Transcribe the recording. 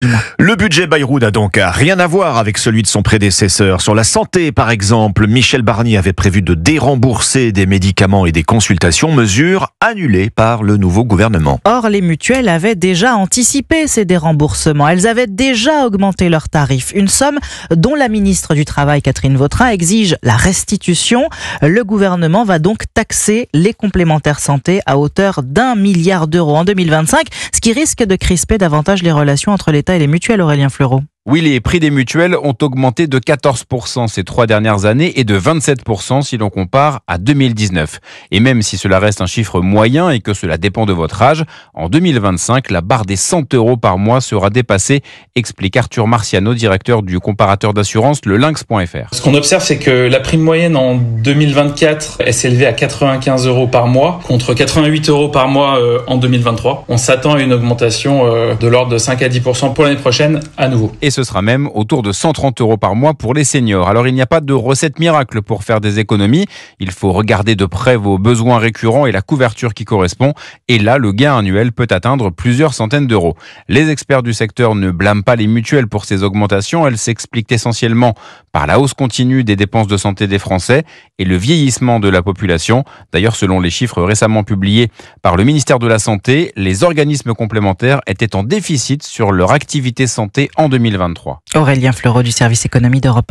Le budget Bayrou n'a donc rien à voir avec celui de son prédécesseur. Sur la santé, par exemple, Michel Barnier avait prévu de dérembourser des médicaments et des consultations, mesure annulée par le nouveau gouvernement. Or, les mutuelles avaient déjà anticipé ces déremboursements. Elles avaient déjà augmenté leurs tarifs. Une somme dont la ministre du Travail, Catherine Vautrin, exige la restitution. Le gouvernement va donc taxer les complémentaires santé à hauteur d'1 milliard d'euros en 2025, ce qui risque de crisper davantage les relations entre l'État et les mutuelles, Aurélien Fleureau. Oui, les prix des mutuelles ont augmenté de 14% ces 3 dernières années et de 27% si l'on compare à 2019. Et même si cela reste un chiffre moyen et que cela dépend de votre âge, en 2025, la barre des 100 € par mois sera dépassée, explique Arthur Marciano, directeur du comparateur d'assurance le Lynx.fr. Ce qu'on observe, c'est que la prime moyenne en 2024 elle s'élevait à 95 € par mois contre 88 € par mois en 2023. On s'attend à une augmentation de l'ordre de 5 à 10% pour l'année prochaine à nouveau. Et ce sera même autour de 130 € par mois pour les seniors. Alors il n'y a pas de recette miracle pour faire des économies. Il faut regarder de près vos besoins récurrents et la couverture qui correspond. Et là, le gain annuel peut atteindre plusieurs centaines d'euros. Les experts du secteur ne blâment pas les mutuelles pour ces augmentations. Elles s'expliquent essentiellement par la hausse continue des dépenses de santé des Français et le vieillissement de la population. D'ailleurs, selon les chiffres récemment publiés par le ministère de la Santé, les organismes complémentaires étaient en déficit sur leur activité santé en 2023. Aurélien Fleureau du service économie d'Europe 1.